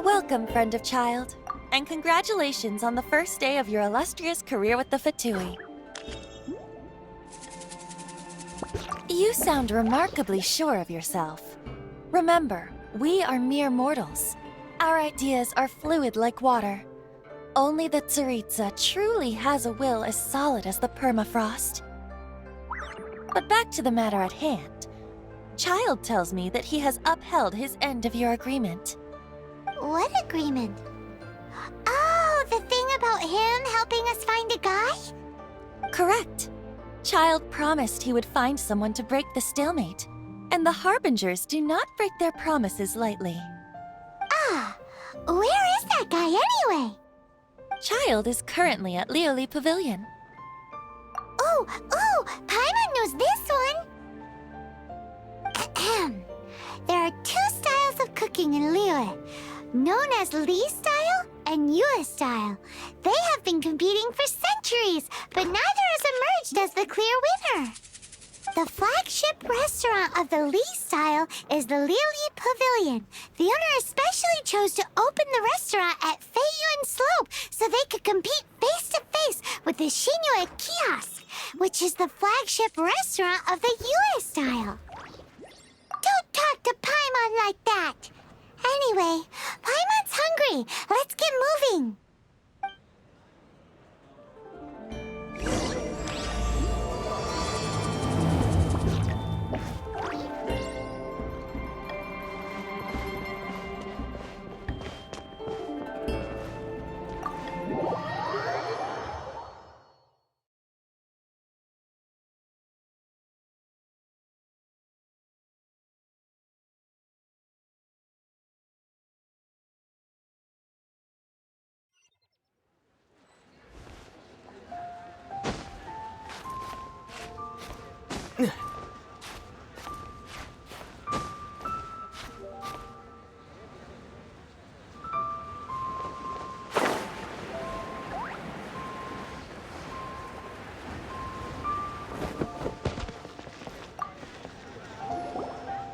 Welcome, friend of child, and congratulations on the first day of your illustrious career with the Fatui. You sound remarkably sure of yourself. Remember, we are mere mortals. Our ideas are fluid like water. Only the Tsaritsa truly has a will as solid as the permafrost. But back to the matter at hand. Child tells me that he has upheld his end of your agreement. What agreement? Oh, the thing about him helping us find a guy? Correct. Child promised he would find someone to break the stalemate, and the Harbingers do not break their promises lightly. Ah, where is that guy anyway? Child is currently at Lioli Pavilion. Oh, Paimon knows this one! Ahem. There are two styles of cooking in Liyue, known as Li style and Yue style. They have been competing for centuries, but neither has emerged as the clear winner. The flagship restaurant of the Li style is the Lioli Pavilion. The owner especially chose to open the restaurant at Feiyuan Slope so they could compete face-to-face with the Shinue Kiosk, which is the flagship restaurant of the Yue style. Don't talk to Paimon like that! Anyway, Paimon's hungry. Let's get moving.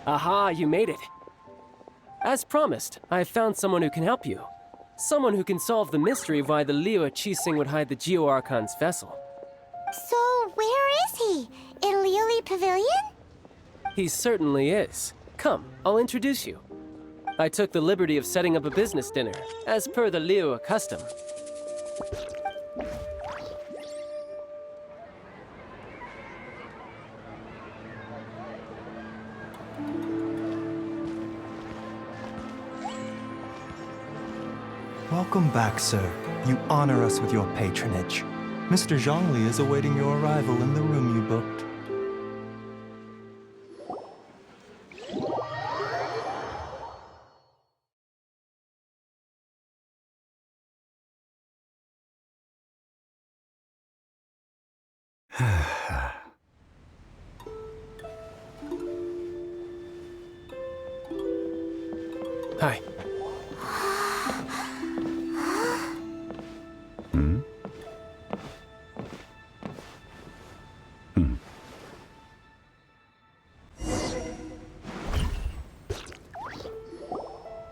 Aha, you made it. As promised, I have found someone who can help you. Someone who can solve the mystery of why the Liu Qixing would hide the Geo Archon's vessel. So, where is he? In Liuli Pavilion? He certainly is. Come, I'll introduce you. I took the liberty of setting up a business dinner, as per the Liu custom. Welcome back, sir. You honor us with your patronage. Mr. Zhongli is awaiting your arrival in the room you booked. Hi.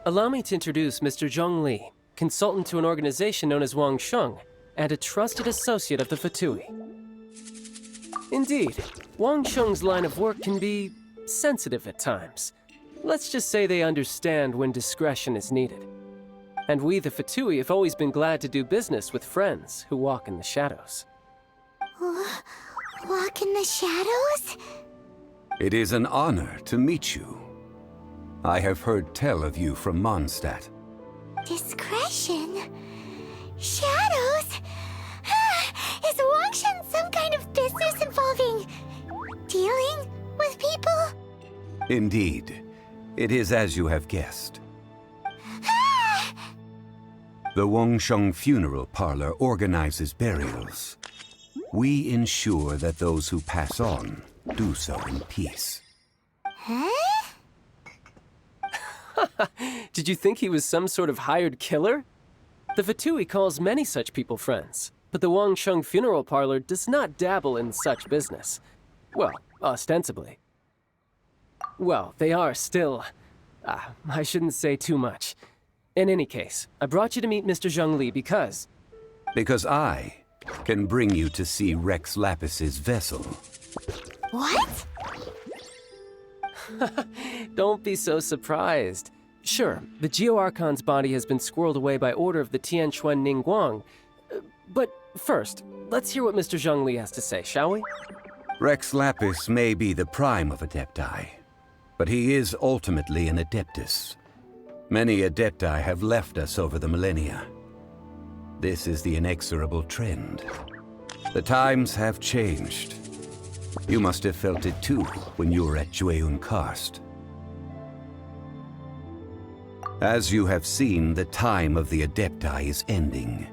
Allow me to introduce Mr. Zhong Li, consultant to an organization known as Wang Sheng, and a trusted associate of the Fatui. Indeed, Wang Sheng's line of work can be sensitive at times. Let's just say they understand when discretion is needed. And we, the Fatui, have always been glad to do business with friends who walk in the shadows. Walk in the shadows? It is an honor to meet you. I have heard tell of you from Mondstadt. Discretion? Shadows? Is Wangshan some kind of business involving dealing with people? Indeed, it is as you have guessed. The Wangsheng Funeral Parlor organizes burials. We ensure that those who pass on do so in peace. Huh? Did you think he was some sort of hired killer? The Fatui calls many such people friends, but the Wangsheng Funeral Parlor does not dabble in such business. Well, ostensibly. Well, they are still... I shouldn't say too much. In any case, I brought you to meet Mr. Zhong Li because... Because I can bring you to see Rex Lapis's vessel. What? Don't be so surprised. Sure, the Geo Archon's body has been squirreled away by order of the Tianquan Ningguang. But first, let's hear what Mr. Zhong Li has to say, shall we? Rex Lapis may be the prime of Adepti, but he is ultimately an Adeptus. Many Adepti have left us over the millennia. This is the inexorable trend. The times have changed. You must have felt it too when you were at Jueyun Karst. As you have seen, the time of the Adepti is ending,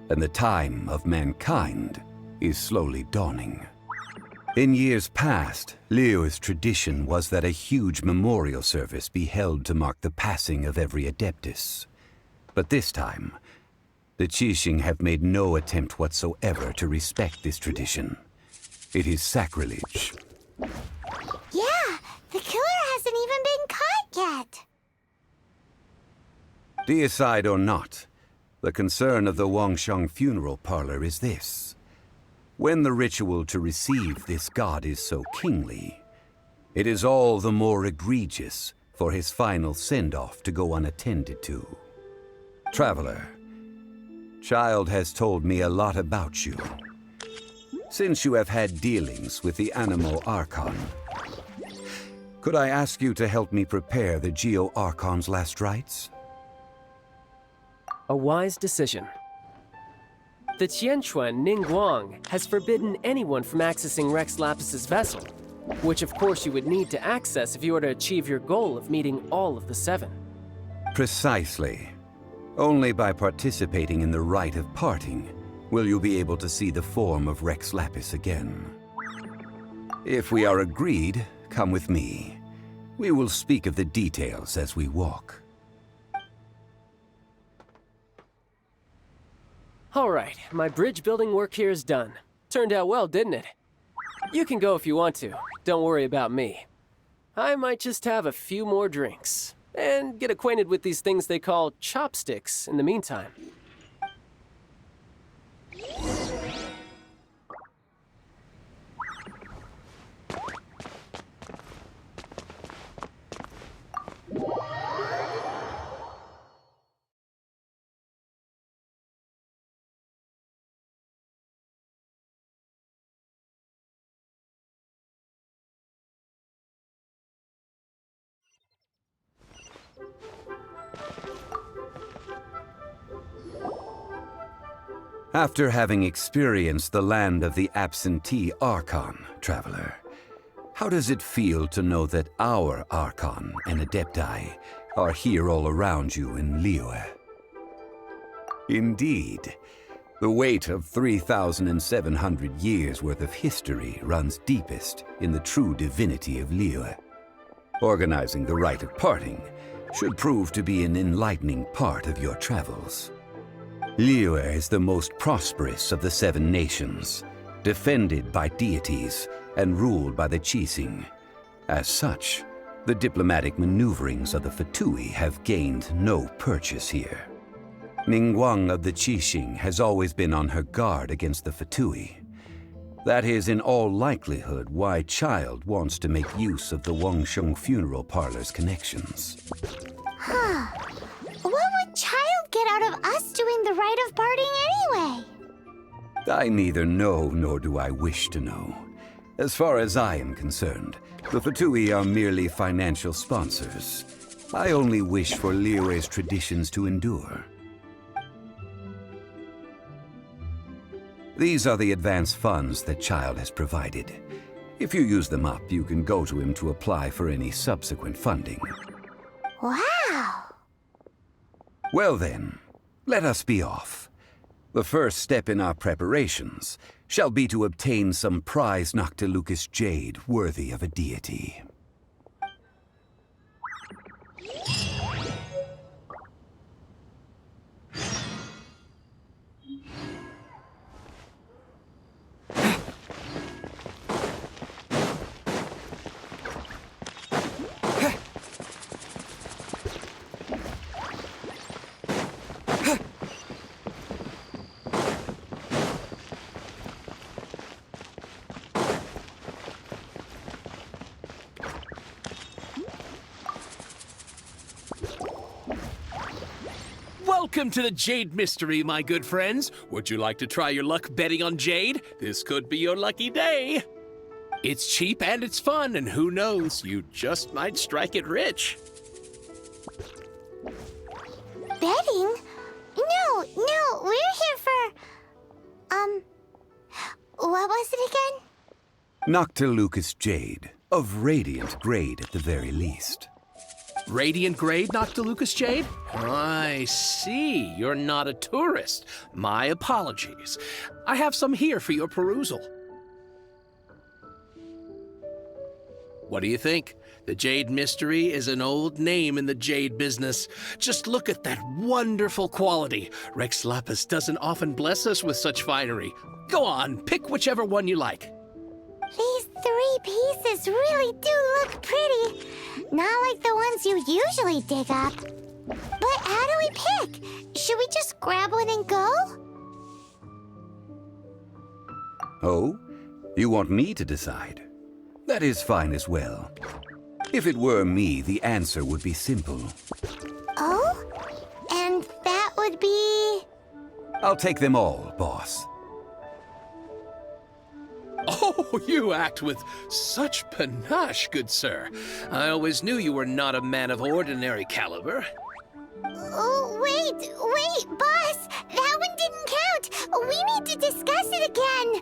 and the time of mankind is slowly dawning. In years past, Liu's tradition was that a huge memorial service be held to mark the passing of every Adeptus. But this time, the Qixing have made no attempt whatsoever to respect this tradition. It is sacrilege. Yeah, the killer hasn't even been caught yet. Deicide or not, the concern of the Wangsheng Funeral Parlor is this. When the ritual to receive this god is so kingly, it is all the more egregious for his final send-off to go unattended to. Traveler, Child has told me a lot about you. Since you have had dealings with the Animo Archon, could I ask you to help me prepare the Geo Archon's last rites? A wise decision. The Tianquan Ningguang has forbidden anyone from accessing Rex Lapis's vessel, which of course you would need to access if you were to achieve your goal of meeting all of the seven. Precisely. Only by participating in the rite of parting will you be able to see the form of Rex Lapis again. If we are agreed, come with me. We will speak of the details as we walk. All right, my bridge building work here is done. Turned out well, didn't it? You can go if you want to. Don't worry about me. I might just have a few more drinks and get acquainted with these things they call chopsticks in the meantime. After having experienced the land of the absentee Archon, traveler, how does it feel to know that our Archon and Adepti are here all around you in Liyue? Indeed, the weight of 3,700 years' worth of history runs deepest in the true divinity of Liyue. Organizing the rite of parting should prove to be an enlightening part of your travels. Liyue is the most prosperous of the 7 nations, defended by deities and ruled by the Qixing. As such, the diplomatic maneuverings of the Fatui have gained no purchase here. Ningguang of the Qixing has always been on her guard against the Fatui. That is in all likelihood why Child wants to make use of the Wangsheng funeral parlor's connections. What would Child get out of us doing the rite of parting anyway? I neither know nor do I wish to know. As far as I am concerned, the Fatui are merely financial sponsors. I only wish for Liyue's traditions to endure. These are the advance funds that Child has provided. If you use them up, you can go to him to apply for any subsequent funding. Wow! Well then, let us be off. The first step in our preparations shall be to obtain some prized Noctilucous jade worthy of a deity. Welcome to the Jade Mystery, my good friends. Would you like to try your luck betting on Jade? This could be your lucky day. It's cheap and it's fun, and who knows, you just might strike it rich. Betting? No, we're here for... what was it again? Noctilucous jade, of radiant grade at the very least. Radiant grade, Noctilucous Jade? I see. You're not a tourist. My apologies. I have some here for your perusal. What do you think? The Jade Mystery is an old name in the jade business. Just look at that wonderful quality. Rex Lapis doesn't often bless us with such finery. Go on, pick whichever one you like. These 3 pieces really do look pretty. Not like the ones you usually dig up. But how do we pick? Should we just grab one and go? Oh? You want me to decide? That is fine as well. If it were me, the answer would be simple. Oh? And that would be... I'll take them all, boss. Oh, you act with such panache, good sir. I always knew you were not a man of ordinary caliber. Oh, wait, boss! That one didn't count! We need to discuss it again!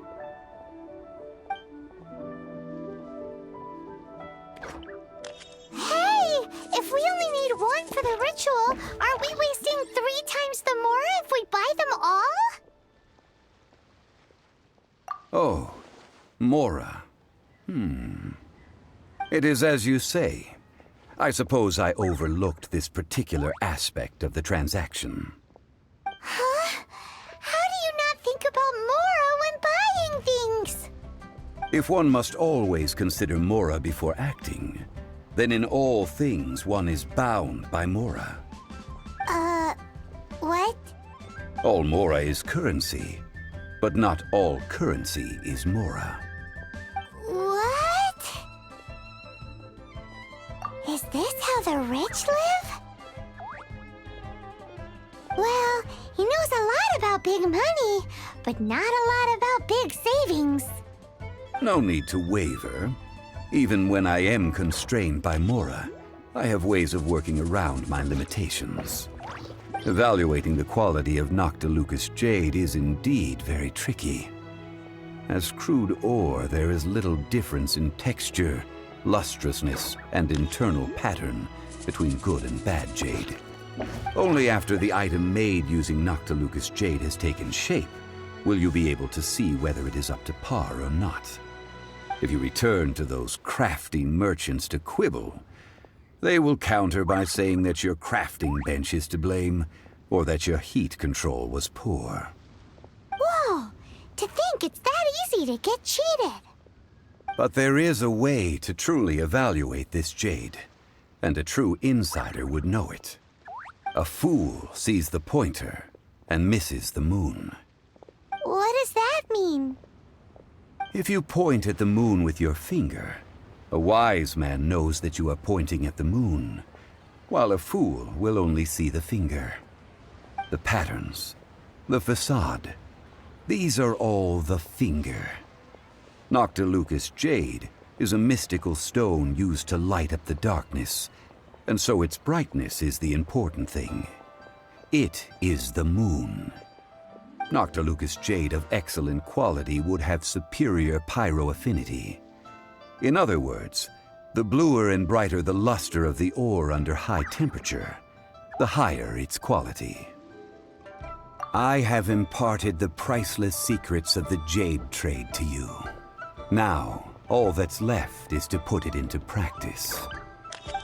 Hey! If we only need one for the ritual, are we wasting 3 times the more if we buy them all? Oh, Mora. It is as you say. I suppose I overlooked this particular aspect of the transaction. Huh? How do you not think about Mora when buying things? If one must always consider Mora before acting, then in all things one is bound by Mora. What? All Mora is currency, but not all currency is Mora. What? Is this how the rich live? Well, he knows a lot about big money, but not a lot about big savings. No need to waver. Even when I am constrained by Mora, I have ways of working around my limitations. Evaluating the quality of Noctilucous jade is indeed very tricky. As crude ore, there is little difference in texture, lustrousness, and internal pattern between good and bad jade. Only after the item made using Noctilucous jade has taken shape will you be able to see whether it is up to par or not. If you return to those crafty merchants to quibble, they will counter by saying that your crafting bench is to blame, or that your heat control was poor. Whoa! To think it's that easy to get cheated. But there is a way to truly evaluate this jade, and a true insider would know it. A fool sees the pointer and misses the moon. What does that mean? If you point at the moon with your finger, a wise man knows that you are pointing at the moon, while a fool will only see the finger. The patterns, the facade, these are all the finger. Noctilucous jade is a mystical stone used to light up the darkness, and so its brightness is the important thing. It is the moon. Noctilucous jade of excellent quality would have superior pyro affinity. In other words, the bluer and brighter the luster of the ore under high temperature, the higher its quality. I have imparted the priceless secrets of the jade trade to you. Now, all that's left is to put it into practice.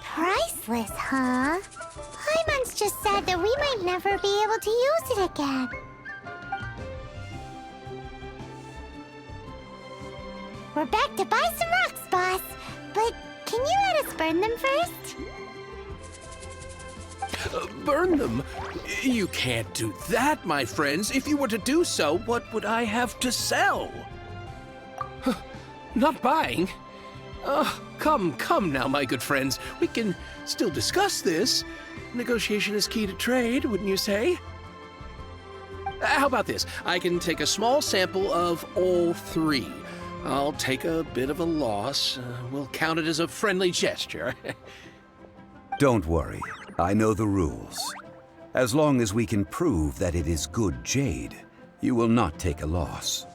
Priceless, huh? Hyman's just said that we might never be able to use it again. We're back to buy some rocks, boss. But can you let us burn them first? Burn them? You can't do that, my friends. If you were to do so, what would I have to sell? Not buying? Come now, my good friends. We can still discuss this. Negotiation is key to trade, wouldn't you say? How about this? I can take a small sample of all three. I'll take a bit of a loss. We'll count it as a friendly gesture. Don't worry, I know the rules. As long as we can prove that it is good jade, you will not take a loss.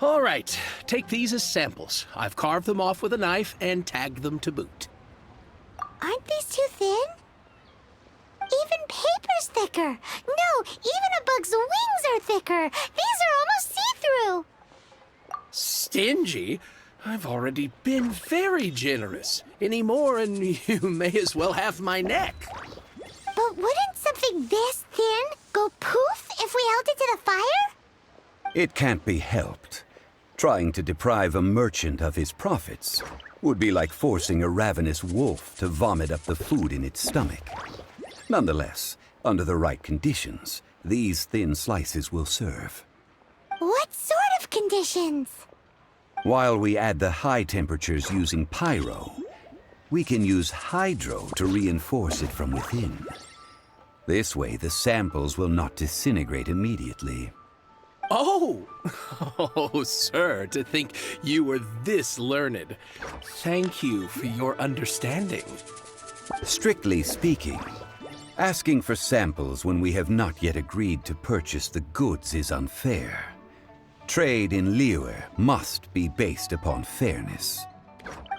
All right, take these as samples. I've carved them off with a knife and tagged them to boot. Aren't these too thin? Even paper's thicker. No, even a bug's wings are thicker. These are almost see-through. Stingy? I've already been very generous. Any more and you may as well have my neck. But wouldn't something this thin go poof if we held it to the fire? It can't be helped. Trying to deprive a merchant of his profits would be like forcing a ravenous wolf to vomit up the food in its stomach. Nonetheless, under the right conditions, these thin slices will serve. What sort of conditions? While we add the high temperatures using pyro, we can use hydro to reinforce it from within. This way, the samples will not disintegrate immediately. Oh! Oh, sir, to think you were this learned. Thank you for your understanding. Strictly speaking, asking for samples when we have not yet agreed to purchase the goods is unfair. Trade in Liyue must be based upon fairness.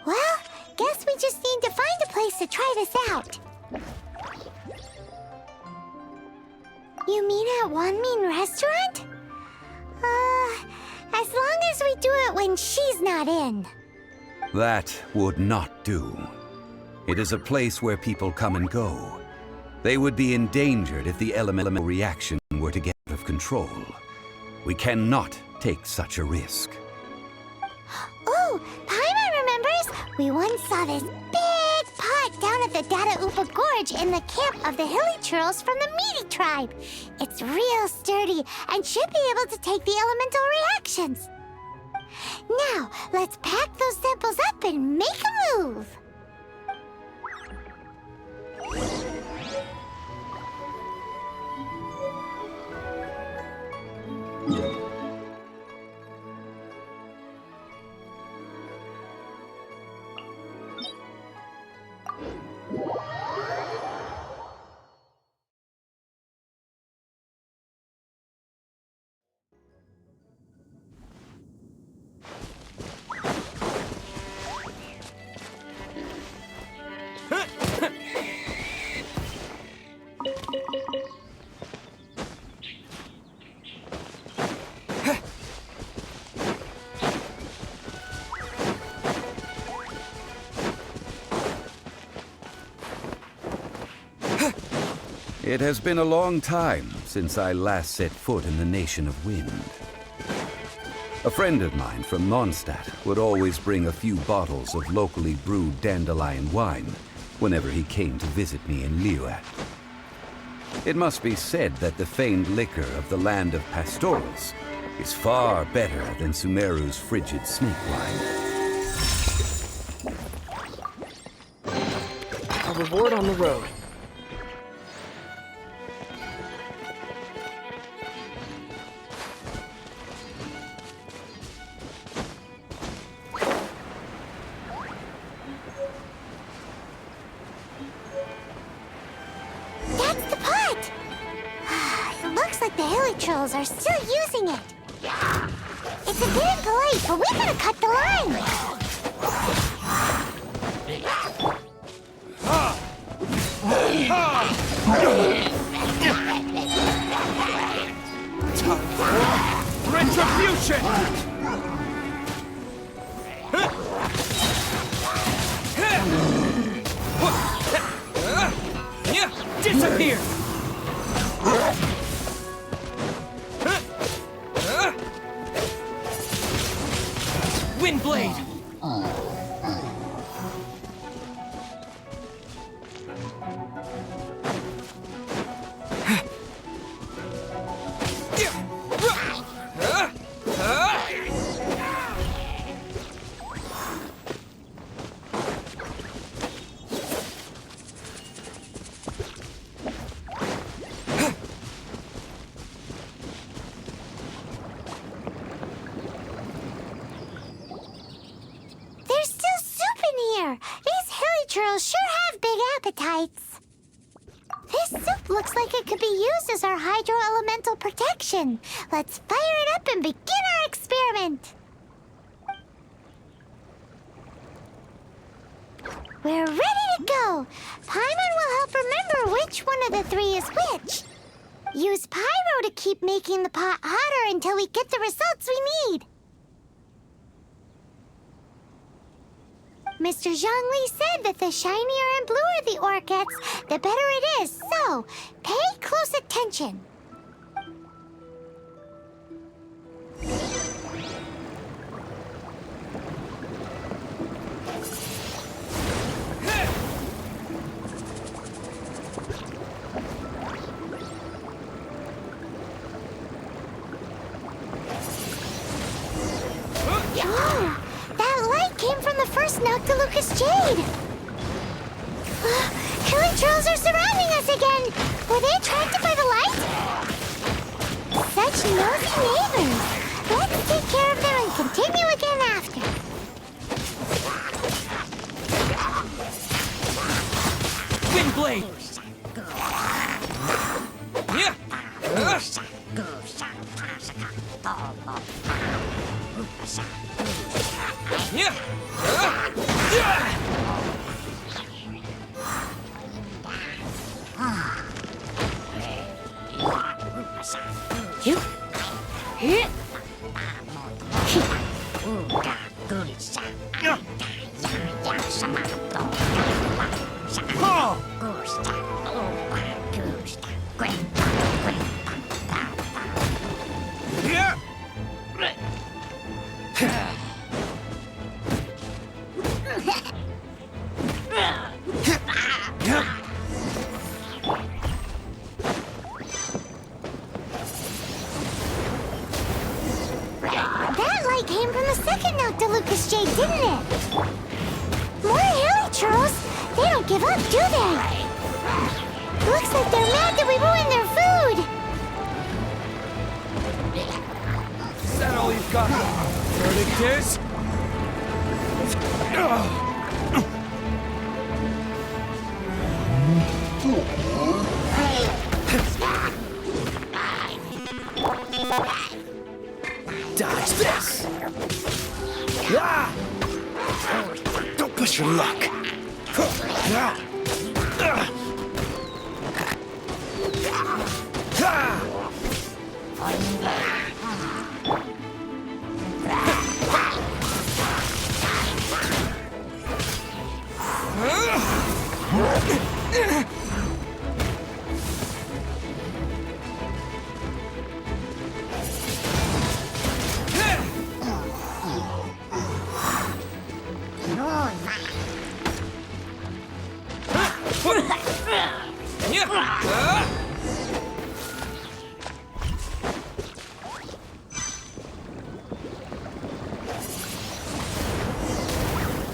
Well, guess we just need to find a place to try this out. You mean at Wanmin Restaurant? As long as we do it when she's not in. That would not do. It is a place where people come and go. They would be endangered if the elemental reaction were to get out of control. We cannot take such a risk. Oh, Paimon remembers! We once saw this big pot down at the Data Upa Gorge in the camp of the hilly churls from the Meaty tribe. It's real sturdy and should be able to take the elemental reactions. Now, let's pack those samples up and make a move. It has been a long time since I last set foot in the Nation of Wind. A friend of mine from Mondstadt would always bring a few bottles of locally brewed dandelion wine whenever he came to visit me in Liyue. It must be said that the famed liquor of the land of pastorals is far better than Sumeru's frigid snake wine. A reward on the road. That's the pot! It looks like the hilly trolls are still using it. It's a bit impolite, but we gotta cut the line. Retribution! Disappear! Windblade! There's still soup in here. These hilly trolls sure have big appetites. This soup looks like it could be used as our hydro-elemental protection. Let's fire it up and begin our experiment. We're ready to go. Paimon will help remember which one of the three is which. Use pyro to keep making the pot hotter until we get the results we need. Mr. Zhongli said that the shinier and bluer the ore gets, the better it is. So, pay close attention. Whoa! That light came from the first Noctilucous Jade! Killing trolls are surrounding us again! Were they attracted by the light? Such nosy neighbors! Let's take care of them and continue again after. Windblade! Yeah! Yeah! give up, do they? Looks like they're mad that we ruined their food. Is that all you've got? Verdict is... Dodge this! Ah! Don't push your luck!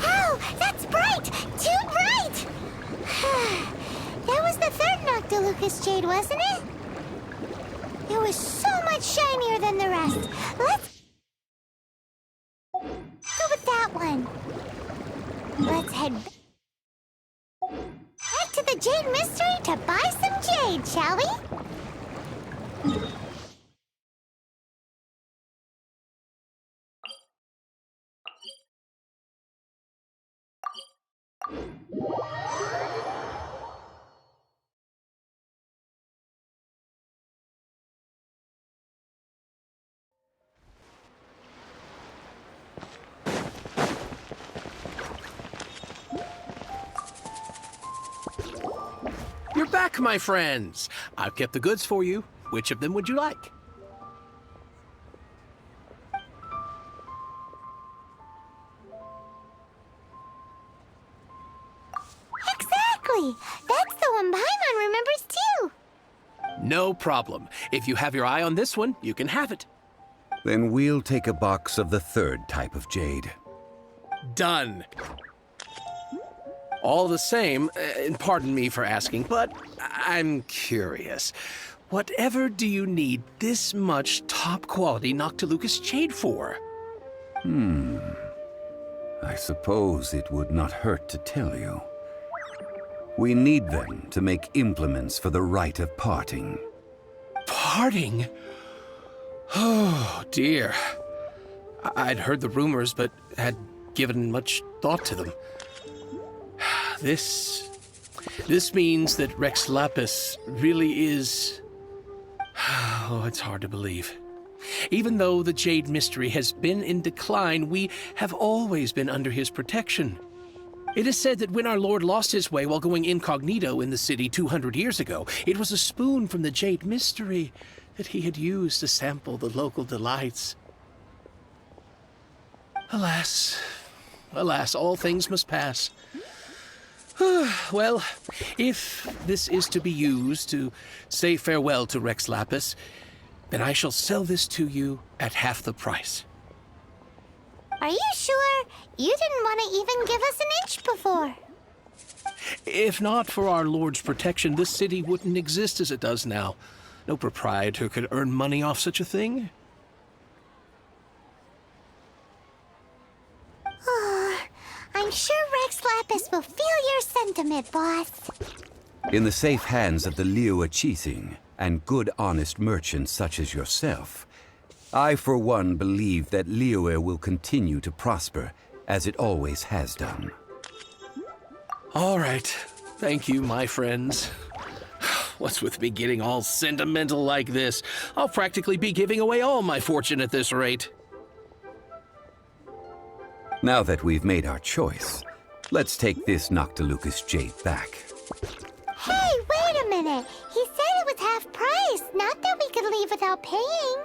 Oh, that's bright! Too bright! That was the third Noctilucous Jade, wasn't it? It was so much shinier than the rest. Let's go with that one. Let's head back to the Jade Mystery to buy some jade, shall we? You're back, my friends. I've kept the goods for you. Which of them would you like? Exactly! That's the one Paimon remembers too! No problem. If you have your eye on this one, you can have it. Then we'll take a box of the third type of jade. Done. All the same, and pardon me for asking, but I'm curious. Whatever do you need this much top-quality Noctilucous jade for? I suppose it would not hurt to tell you. We need them to make implements for the rite of parting. Parting? Oh, dear. I'd heard the rumors, but had given much thought to them. This means that Rex Lapis really is... Oh, it's hard to believe. Even though the Jade Mystery has been in decline, we have always been under his protection. It is said that when our Lord lost his way while going incognito in the city 200 years ago, it was a spoon from the Jade Mystery that he had used to sample the local delights. Alas, alas, all things must pass. Well, if this is to be used to say farewell to Rex Lapis, then I shall sell this to you at half the price. Are you sure? You didn't want to even give us an inch before. If not for our Lord's protection, this city wouldn't exist as it does now. No proprietor could earn money off such a thing. I'm sure Rex Lapis will feel your sentiment, boss. In the safe hands of the Liyue Qixing and good honest merchants such as yourself, I for one believe that Liyue will continue to prosper as it always has done. All right. Thank you, my friends. What's with me getting all sentimental like this? I'll practically be giving away all my fortune at this rate. Now that we've made our choice, let's take this Noctilucous jade back. Hey, wait a minute. He said it was half price, not that we could leave without paying.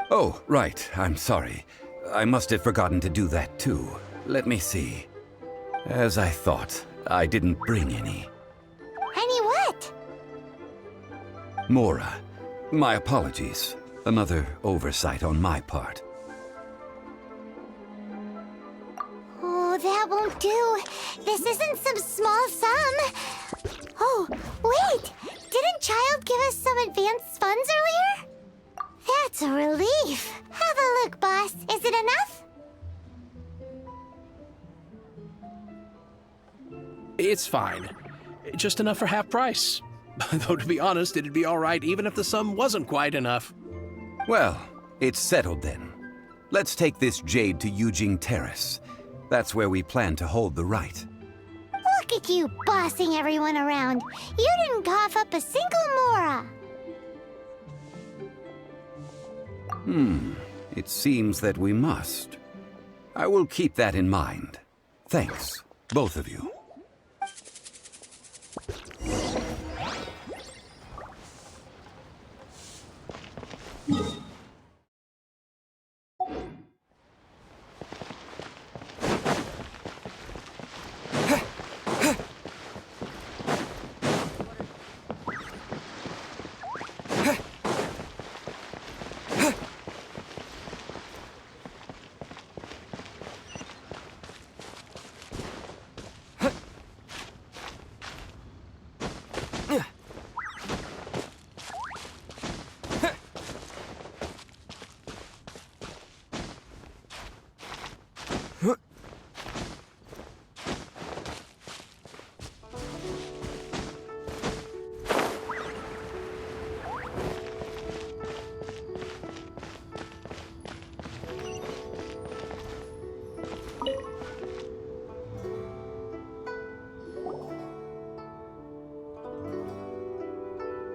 Oh, right. I'm sorry. I must have forgotten to do that too. Let me see. As I thought, I didn't bring any. Any what? Mora, my apologies. Another oversight on my part. Oh, that won't do. This isn't some small sum. Oh, wait! Didn't Child give us some advanced funds earlier? That's a relief. Have a look, boss. Is it enough? It's fine. Just enough for half price. Though, to be honest, it'd be all right even if the sum wasn't quite enough. Well, it's settled then. Let's take this jade to Yujing Terrace. That's where we plan to hold the rite. Look at you bossing everyone around. You didn't cough up a single mora. It seems that we must. I will keep that in mind. Thanks, both of you.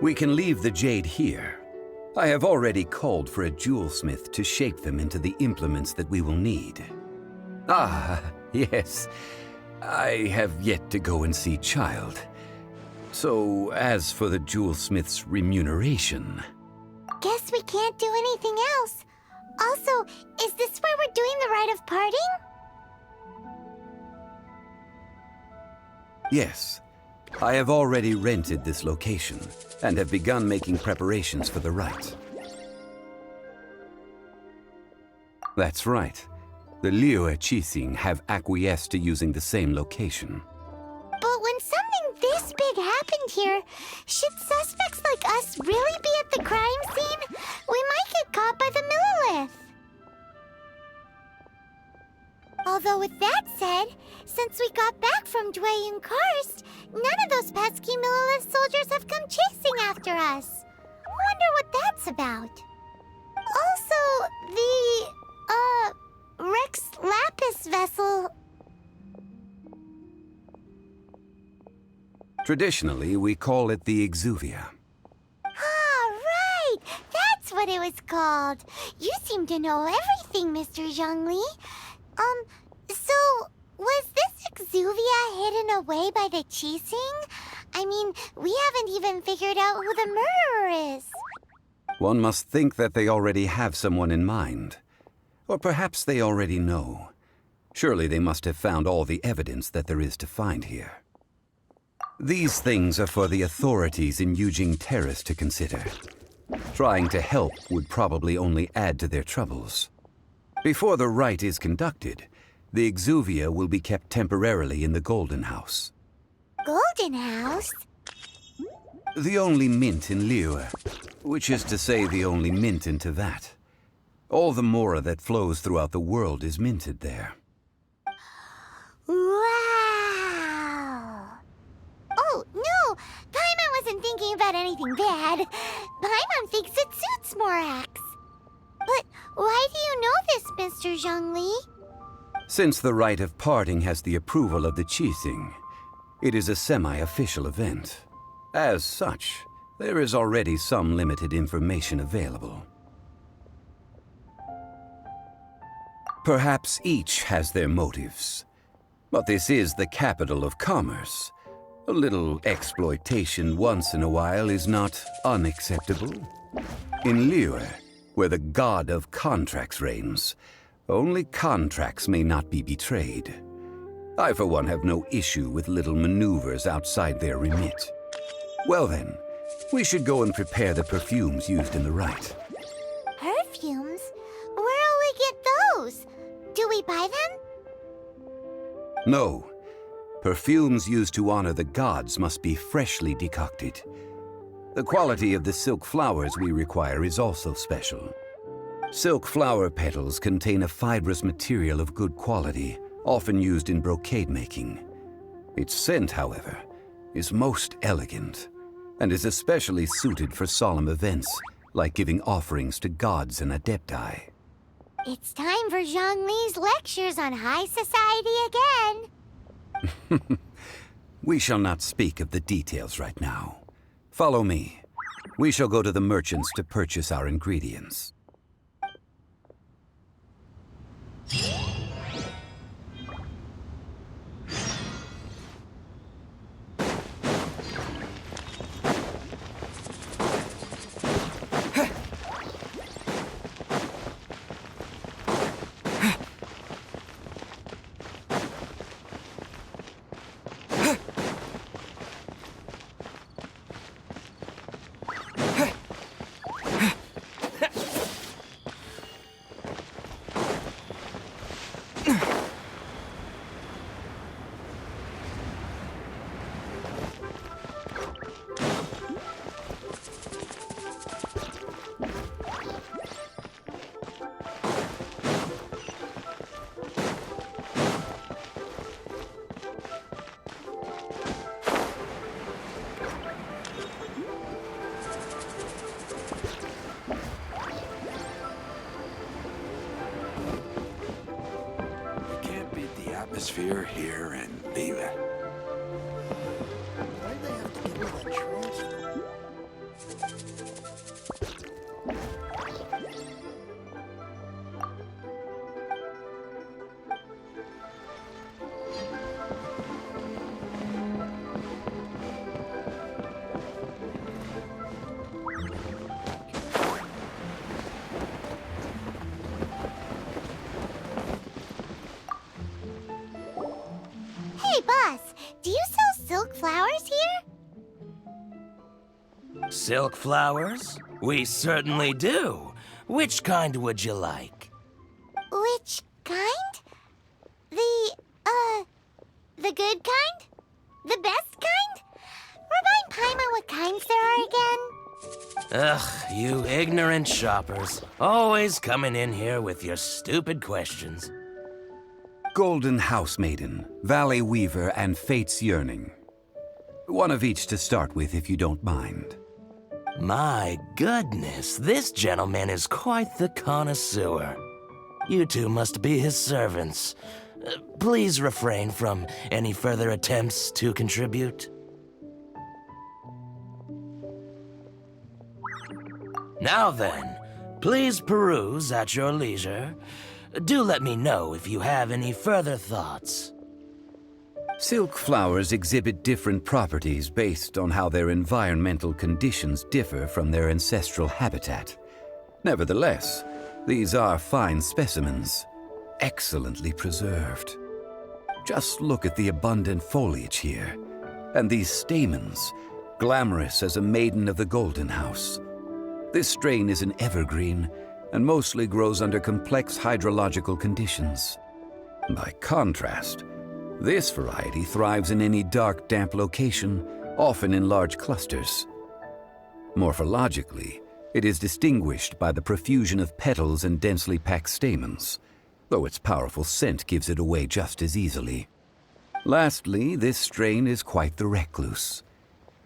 We can leave the jade here. I have already called for a jewelsmith to shape them into the implements that we will need. Ah, yes. I have yet to go and see Child. So, as for the jewelsmith's remuneration... Guess we can't do anything else. Also, is this where we're doing the rite of parting? Yes. I have already rented this location, and have begun making preparations for the rite. That's right. The Liyue Qixing have acquiesced to using the same location. But when something this big happened here, should suspects like us really be at the crime scene? We might get caught by the Millilith. Although with that said, since we got back from Dway and Karst, none of those pesky Millilith soldiers have come chasing after us. Wonder what that's about. Also, the, Rex Lapis vessel... Traditionally, we call it the Exuvia. Ah, right! That's what it was called. You seem to know everything, Mr. Zhongli. So, was this Exuvia hidden away by the Qixing? I mean, we haven't even figured out who the murderer is. One must think that they already have someone in mind. Or perhaps they already know. Surely they must have found all the evidence that there is to find here. These things are for the authorities in Yujing Terrace to consider. Trying to help would probably only add to their troubles. Before the rite is conducted, the Exuvia will be kept temporarily in the Golden House. Golden House? The only mint in Liyue, which is to say the only mint in Tevat. All the mora that flows throughout the world is minted there. Wow! Oh, no! Paimon wasn't thinking about anything bad. Paimon thinks it suits Morax. But why do you know this, Mr. Zhongli? Since the rite of parting has the approval of the Qixing, it is a semi-official event. As such, there is already some limited information available. Perhaps each has their motives. But this is the capital of commerce. A little exploitation once in a while is not unacceptable. In Liyue, where the god of contracts reigns, only contracts may not be betrayed. I, for one, have no issue with little maneuvers outside their remit. Well then, we should go and prepare the perfumes used in the rite. Perfumes? Where'll we get those? Do we buy them? No. Perfumes used to honor the gods must be freshly decocted. The quality of the silk flowers we require is also special. Silk flower petals contain a fibrous material of good quality, often used in brocade making. Its scent, however, is most elegant, and is especially suited for solemn events, like giving offerings to gods and adepti. It's time for Zhongli's lectures on high society again. We shall not speak of the details right now. Follow me. We shall go to the merchants to purchase our ingredients. Atmosphere here in Liyue. Why'd they have to give me that transfer? Hey, boss, do you sell silk flowers here? Silk flowers? We certainly do. Which kind would you like? Which kind? The good kind? The best kind? Remind Paimon what kinds there are again? Ugh, you ignorant shoppers. Always coming in here with your stupid questions. Golden House Maiden, Valley Weaver, and Fate's Yearning. One of each to start with, if you don't mind. My goodness, this gentleman is quite the connoisseur. You two must be his servants. Please refrain from any further attempts to contribute. Now then, please peruse at your leisure. Do let me know if you have any further thoughts. Silk flowers exhibit different properties based on how their environmental conditions differ from their ancestral habitat. Nevertheless, these are fine specimens, excellently preserved. Just look at the abundant foliage here, and these stamens, glamorous as a maiden of the Golden House. This strain is an evergreen, and mostly grows under complex hydrological conditions. By contrast, this variety thrives in any dark, damp location, often in large clusters. Morphologically, it is distinguished by the profusion of petals and densely packed stamens, though its powerful scent gives it away just as easily. Lastly, this strain is quite the recluse.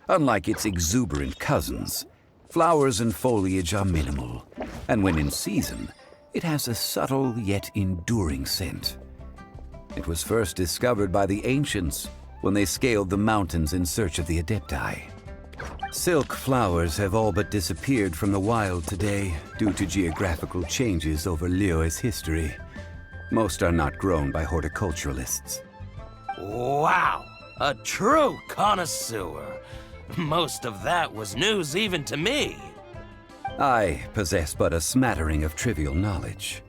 Unlike its exuberant cousins, flowers and foliage are minimal, and when in season, it has a subtle yet enduring scent. It was first discovered by the ancients when they scaled the mountains in search of the adepti. Silk flowers have all but disappeared from the wild today due to geographical changes over Liyue's history. Most are not grown by horticulturalists. Wow! A true connoisseur! Most of that was news even to me. I possess but a smattering of trivial knowledge.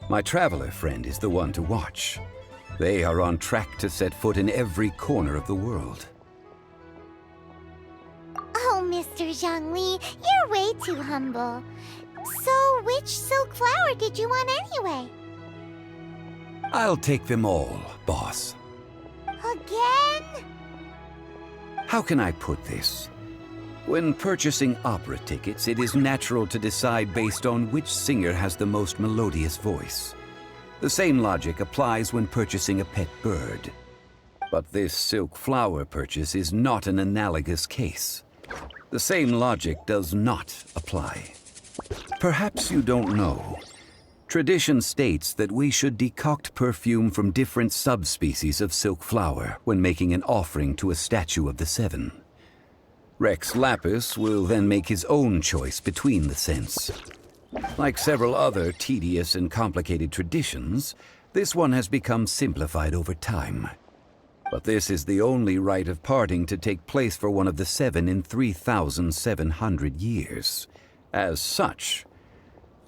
My traveler friend is the one to watch. They are on track to set foot in every corner of the world. Oh, Mr. Zhongli, you're way too humble. So, which silk flower did you want anyway? I'll take them all, boss. Again? How can I put this? When purchasing opera tickets, it is natural to decide based on which singer has the most melodious voice. The same logic applies when purchasing a pet bird. But this silk flower purchase is not an analogous case. The same logic does not apply. Perhaps you don't know. Tradition states that we should decoct perfume from different subspecies of silk flower when making an offering to a statue of the seven. Rex Lapis will then make his own choice between the scents. Like several other tedious and complicated traditions, this one has become simplified over time. But this is the only rite of parting to take place for one of the seven in 3,700 years. As such,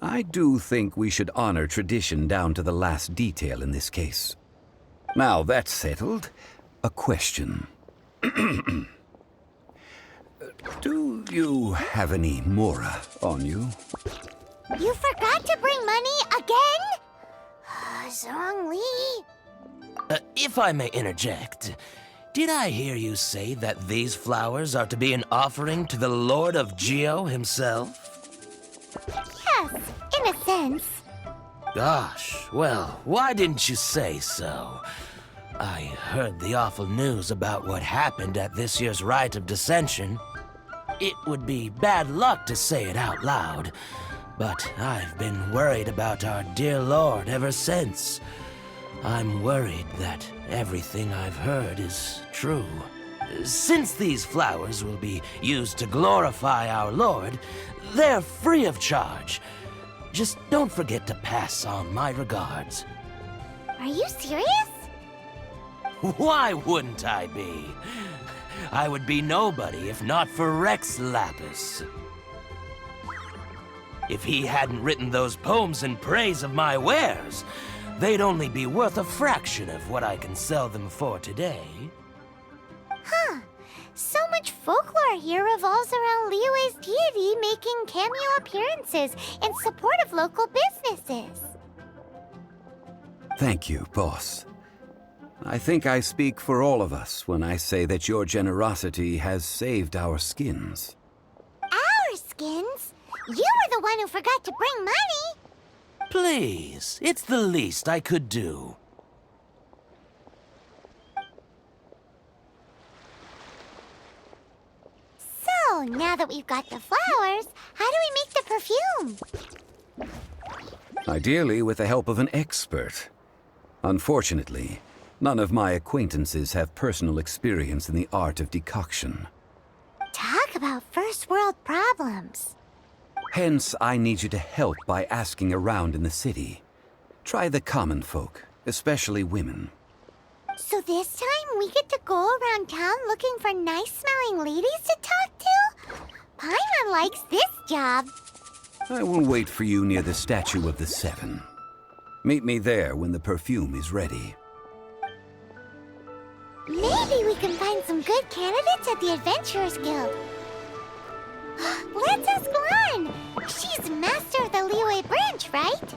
I do think we should honor tradition down to the last detail in this case. Now that's settled, a question. Do you have any mora on you? You forgot to bring money again? Zhongli. If I may interject, did I hear you say that these flowers are to be an offering to the Lord of Geo himself? Yes, in a sense. Gosh, well, why didn't you say so? I heard the awful news about what happened at this year's Rite of Dissension. It would be bad luck to say it out loud, but I've been worried about our dear Lord ever since. I'm worried that everything I've heard is true. Since these flowers will be used to glorify our Lord, they're free of charge. Just don't forget to pass on my regards. Are you serious? Why wouldn't I be? I would be nobody if not for Rex Lapis. If he hadn't written those poems in praise of my wares, they'd only be worth a fraction of what I can sell them for today. Huh. So much folklore here revolves around Liyue's deity making cameo appearances in support of local businesses. Thank you, boss. I think I speak for all of us when I say that your generosity has saved our skins. Our skins? You were the one who forgot to bring money! Please, it's the least I could do. So, now that we've got the flowers, how do we make the perfume? Ideally with the help of an expert. Unfortunately, none of my acquaintances have personal experience in the art of decoction. Talk about first world problems. Hence, I need you to help by asking around in the city. Try the common folk, especially women. So this time we get to go around town looking for nice-smelling ladies to talk to? Paimon likes this job. I will wait for you near the statue of the seven. Meet me there when the perfume is ready. Maybe we can find some good candidates at the Adventurers Guild. Let's ask Lan! She's master of the Liyue branch, right?